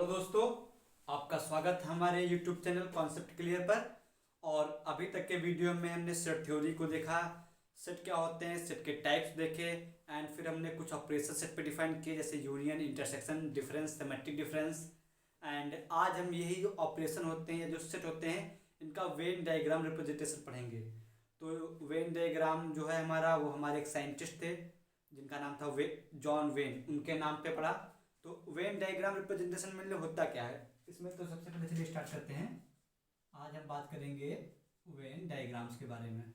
Hello दोस्तों, आपका स्वागत है हमारे YouTube चैनल कॉन्सेप्ट क्लियर पर। और अभी तक के वीडियो में हमने सेट थ्योरी को देखा, सेट क्या होते हैं, सेट के टाइप्स देखे एंड फिर हमने कुछ ऑपरेशन सेट पे डिफाइन किए जैसे union, intersection, difference, symmetric difference. And आज हम यही जो ऑपरेशन होते हैं या जो सेट होते हैं इनका वेन डायग्राम रिप्रेजेंटेशन पढ़ेंगे। तो वेन डायग्राम जो है हमारा, वो हमारे एक साइंटिस्ट थे जिनका नाम था जॉन वेन, उनके नाम पे पढ़ा। तो वेन डायग्राम रिप्रेजेंटेशन में होता क्या है इसमें, तो सबसे पहले चलिए स्टार्ट करते हैं। आज हम बात करेंगे वेन डायग्राम्स के बारे में।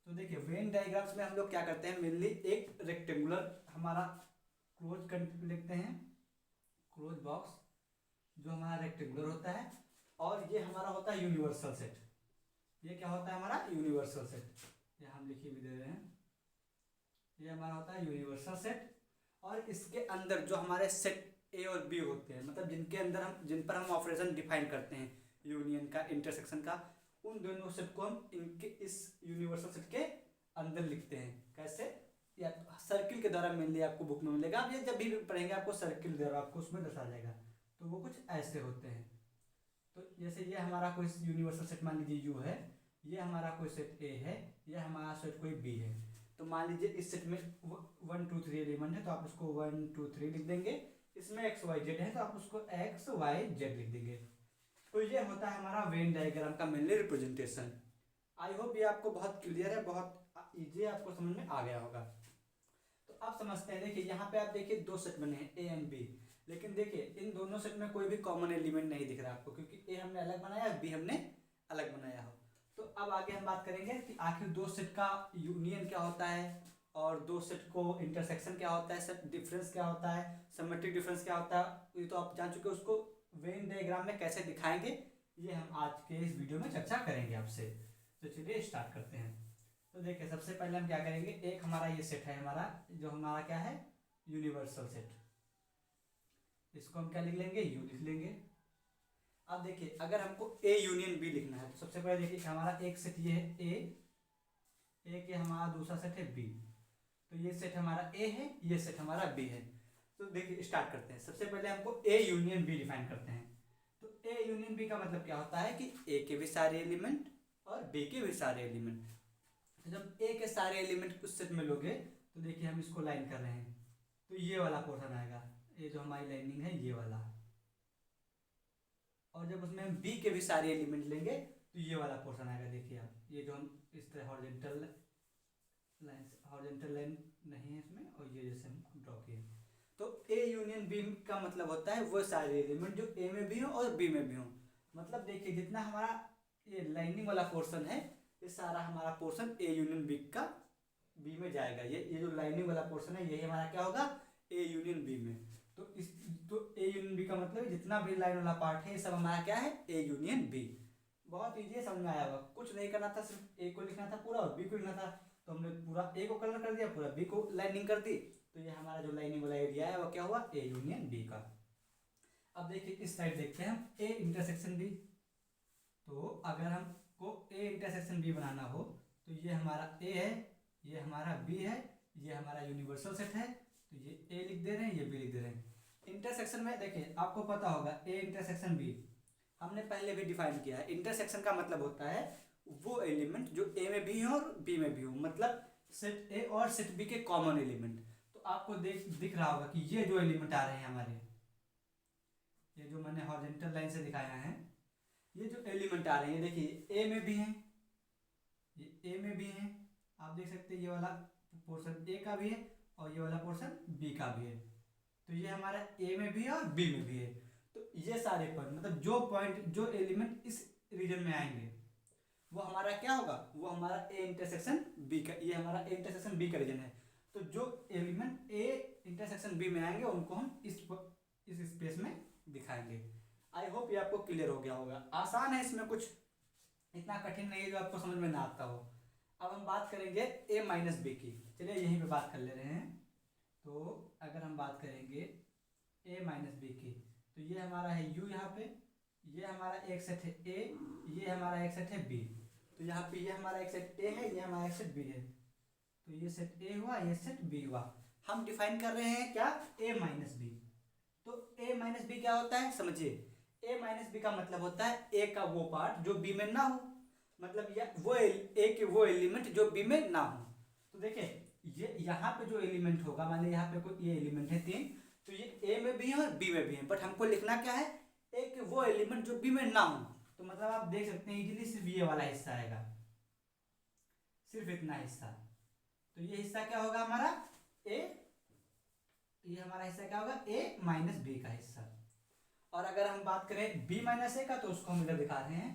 तो देखिए, वेन डायग्राम्स में हम लोग क्या करते हैं, मेनली एक रेक्टेंगुलर हमारा क्लोज लिखते हैं, क्लोज बॉक्स जो हमारा रेक्टेंगुलर होता है, और ये हमारा होता है यूनिवर्सल सेट। ये क्या होता है हमारा यूनिवर्सल सेट, ये हम लिखी भी दे रहे हैं। ये हमारा होता है यूनिवर्सल सेट। और इसके अंदर जो हमारे सेट ए और बी होते हैं, मतलब जिन पर हम ऑपरेशन डिफाइन करते हैं, यूनियन का, इंटरसेक्शन का, उन दोनों सेट को हम इनके इस यूनिवर्सल सेट के अंदर लिखते हैं। कैसे? या सर्किल के द्वारा मेनली आपको बुक में मिलेगा। आप ये जब भी पढ़ेंगे आपको सर्किल द्वारा आपको उसमें दर्शा जाएगा। तो वो कुछ ऐसे होते हैं। तो जैसे ये हमारा कोई यूनिवर्सल सेट मान लीजिए यू है, ये हमारा कोई सेट ए है, ये हमारा सेट कोई बी है। तो मान लीजिए इस सेट में 1 2 3 एलिमेंट है, तो आप उसको 1 2 3 लिख देंगे। इसमें एक्स वाई जेड है तो आप उसको एक्स वाई जेड लिख देंगे। तो ये होता है हमारा वेन डायग्राम का मेनली रिप्रेजेंटेशन। आई होप ये आपको बहुत क्लियर है, बहुत इजी आपको समझ में आ गया होगा। तो अब समझते हैं। देखिए यहाँ पे आप देखिए दो सेट बने हैं ए एंड बी, लेकिन देखिए इन दोनों सेट में कोई भी कॉमन एलिमेंट नहीं दिख रहा आपको, क्योंकि ए हमने अलग बनाया, बी हमने अलग बनाया हो। तो अब आगे हम बात करेंगे कि आखिर दो सेट का यूनियन क्या होता है, और दो सेट को इंटरसेक्शन क्या होता है, सेट डिफरेंस क्या होता है, सिमेट्रिक डिफरेंस क्या होता है। ये तो आप जान चुके, उसको वेन डायग्राम में कैसे दिखाएंगे ये हम आज के इस वीडियो में चर्चा करेंगे आपसे। तो चलिए स्टार्ट करते हैं। तो देखिए सबसे पहले हम क्या करेंगे, एक हमारा ये सेट है हमारा, जो हमारा क्या है यूनिवर्सल सेट। इसको हम क्या लिख लेंगे, यू लिख लेंगे। अब देखिए अगर हमको ए यूनियन बी लिखना है तो सबसे पहले देखिए हमारा एक सेट ये है ए के हमारा दूसरा सेट है बी। तो ये सेट हमारा ए है, ये सेट हमारा बी है। तो देखिए स्टार्ट करते हैं। सबसे पहले हमको ए यूनियन बी डिफाइन करते हैं। तो ए यूनियन बी का मतलब क्या होता है कि ए के भी सारे एलिमेंट और बी के भी सारे एलिमेंट। तो जब ए के सारे एलिमेंट उस सेट में लोगे तो देखिए हम इसको लाइन कर रहे हैं, तो ये वाला पोर्शन आएगा, ये जो हमारी लाइनिंग है ये वाला। और जब उसमें हम बी के भी सारे एलिमेंट लेंगे तो ये वाला पोर्शन आएगा। देखिए आप, ये जो हम इस तरह हॉरिजॉन्टल लाइन नहीं है इसमें, और ये जैसे हम ड्रॉ किए। तो ए यूनियन बी का मतलब होता है वो सारे एलिमेंट जो ए में भी हो और बी में भी हो। मतलब देखिए जितना हमारा ये लाइनिंग वाला पोर्शन है, ये सारा हमारा पोर्शन ए यूनियन बी का बी में जाएगा। ये जो लाइनिंग वाला पोर्शन है यही हमारा क्या होगा, ए यूनियन बी में। तो ए यूनियन बी का मतलब जितना भी लाइन वाला पार्ट है ये सब हमारा क्या है, ए यूनियन बी। बहुत ईजी है, समझ में आया होगा। कुछ नहीं करना था, सिर्फ ए को लिखना था पूरा और बी को लिखना था। तो हमने पूरा ए को कलर कर दिया, पूरा बी को लाइनिंग कर दी। तो ये हमारा जो लाइनिंग वाला एरिया है वो क्या हुआ, ए यूनियन बी का। अब देखिए इस साइड देखते हैं हम ए इंटरसेक्शन बी। तो अगर हमको ए इंटरसेक्शन बी बनाना हो तो ये हमारा ए है, ये हमारा बी है, ये हमारा यूनिवर्सल सेट है। तो ये ए लिख दे रहे हैं, ये बी लिख दे रहे हैं। इंटरसेक्शन में देखिए आपको पता होगा ए इंटरसेक्शन बी हमने पहले भी डिफाइन किया है। इंटरसेक्शन का मतलब होता है वो एलिमेंट जो ए में भी हो और बी में भी हो, मतलब सेट ए और सेट बी के कॉमन एलिमेंट। तो आपको दिख रहा होगा कि ये जो एलिमेंट आ रहे हैं हमारे, ये जो मैंने हॉरिजॉन्टल लाइन से दिखाया है, ये जो एलिमेंट आ रहे हैं देखिए ए में भी हैं, ये ए में भी हैं। आप देख सकते हैं ये वाला पोर्शन ए का भी है और ये वाला पोर्शन बी का भी है। तो ये हमारा ए में भी है और बी में भी है। तो ये सारे पॉइंट, मतलब जो पॉइंट जो एलिमेंट इस रीजन में आएंगे वो हमारा क्या होगा, वो हमारा ए इंटरसेक्शन बी का, ये हमारा ए इंटरसेक्शन बी का रीजन है। तो जो एलिमेंट ए इंटरसेक्शन बी में आएंगे उनको हम इस स्पेस में दिखाएंगे। आई होप ये आपको क्लियर हो गया होगा। आसान है, इसमें कुछ इतना कठिन नहीं है जो आपको समझ में ना आता हो। अब हम बात करेंगे ए माइनस बी की। चलिए यहीं पे बात कर ले रहे हैं। तो अगर हम बात करेंगे ए माइनस बी की, तो ये हमारा है यू यहाँ पे, ये हमारा एक सेट है ए, ये हमारा एक सेट है बी। तो यहाँ पे ये हमारा एक सेट ए है, ये हमारा एक सेट बी है। तो ये सेट ए हुआ, ये सेट बी हुआ। हम डिफाइन कर रहे हैं क्या, a माइनस बी। तो a माइनस बी क्या होता है समझिए, a माइनस बी का मतलब होता है a का वो पार्ट जो b में ना हो, मतलब वो a के वो एलिमेंट जो b में ना हो। तो देखिए ये यहाँ पे जो एलिमेंट होगा, मान लीजिए यहाँ पे कोई ये एलिमेंट है 3, तो ये a में भी है और b में भी है, बट हमको लिखना क्या है, a के वो एलिमेंट जो b में ना हो। तो मतलब आप देख सकते हैं इजीली सिर्फ ये वाला हिस्सा आएगा, सिर्फ इतना हिस्सा। तो ये हिस्सा क्या होगा हमारा a, ये हमारा हिस्सा क्या होगा a माइनस बी का हिस्सा। और अगर हम बात करें b माइनस ए का, तो उसको हम इधर दिखा रहे हैं।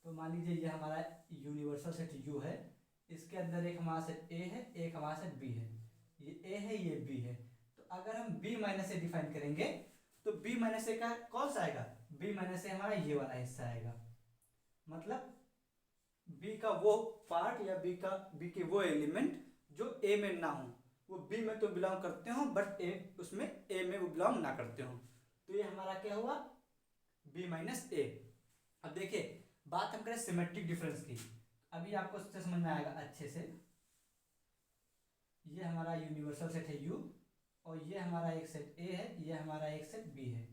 तो मान लीजिए ये हमारा यूनिवर्सल सेट u है, इसके अंदर एक हमारा सेट a है, एक हमारा सेट b है, ये a है ये b है। तो अगर हम b माइनस ए डिफाइन करेंगे तो b माइनस ए का कौन सा आएगा, b माइनस ए हमारा ये वाला हिस्सा आएगा, मतलब b का वो पार्ट या b के वो एलिमेंट जो a में ना हो, वो b में तो बिलोंग करते हो बट उसमें a में वो बिलोंग ना करते हो। तो ये हमारा क्या हुआ b माइनस ए। अब देखिए बात हम करें सिमेट्रिक डिफरेंस की, अभी आपको उससे समझ में आएगा अच्छे से। ये हमारा यूनिवर्सल सेट है u और ये हमारा एक सेट a है, ये हमारा एक सेट b है।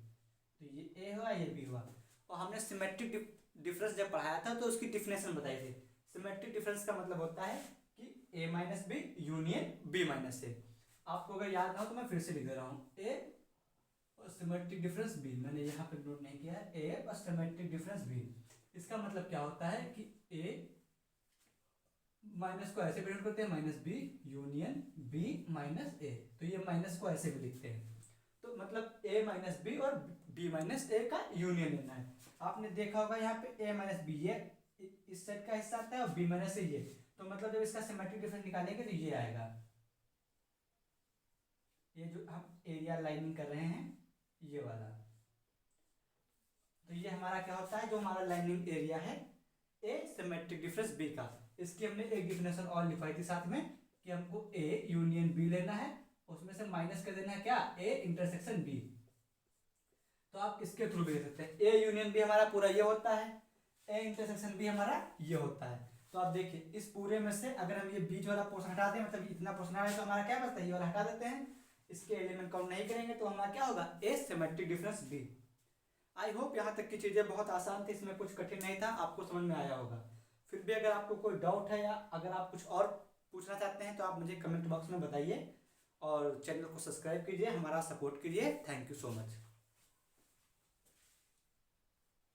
तो ये a हुआ ये b हुआ। और हमने सिमेट्रिक डिफरेंस जब पढ़ाया था तो उसकी डिफिनेशन बताई थी। सिमेट्रिक डिफरेंस का मतलब होता है कि a minus b union b minus a. आपको अगर याद ना हो तो मैं फिर से लिख दे रहा हूँ, a और सिमेट्रिक डिफरेंस b, मैंने यहाँ पे नोट नहीं किया है, a और सिमेट्रिक डिफरेंस b। इसका मतलब क्या होता है कि a माइनस को ऐसे प्रेजेंट करते हैं, minus b union b minus a. तो ये माइनस को ऐसे भी लिखते हैं, तो मतलब a माइनस बी और b माइनस ए का यूनियन लेना है। आपने देखा होगा यहाँ पे a माइनस बी ये इस सेट का हिस्सा आता है और b माइनस ए ये, तो मतलब जब इसका सिमेट्रिक डिफरेंस निकालेंगे तो ये आएगा, ये जो हम एरिया लाइनिंग कर रहे हैं ये वाला। तो ये हमारा क्या होता है, जो हमारा लाइनिंग एरिया है a सिमेट्रिक डिफरेंस b का। इसकी हमने एक डिफिनेशन और लिखवाई थी साथ में कि हमको a यूनियन b लेना है, उसमें से माइनस कर देना है क्या, a इंटरसेक्शन b। तो आप इसके थ्रू भी ले सकते हैं, a यूनियन b हमारा पूरा ये होता है, a इंटरसेक्शन b हमारा ये होता है। तो आप देखिए इस पूरे में से अगर हम ये बीच वाला पोर्शन हटा दें, मतलब इतना पोर्शन है, तो हमारा क्या बचता है, ये वाला हटा देते हैं, इसके एलिमेंट काउंट नहीं करेंगे तो हमारा क्या होगा a symmetric difference b। I hope यहाँ तक की चीज़ें बहुत आसान थी, इसमें कुछ कठिन नहीं था, आपको समझ में आया होगा। फिर भी अगर आपको कोई डाउट है या अगर आप कुछ और पूछना चाहते हैं तो आप मुझे कमेंट बॉक्स में बताइए और चैनल को सब्सक्राइब कीजिए, हमारा सपोर्ट कीजिए। Thank you so much.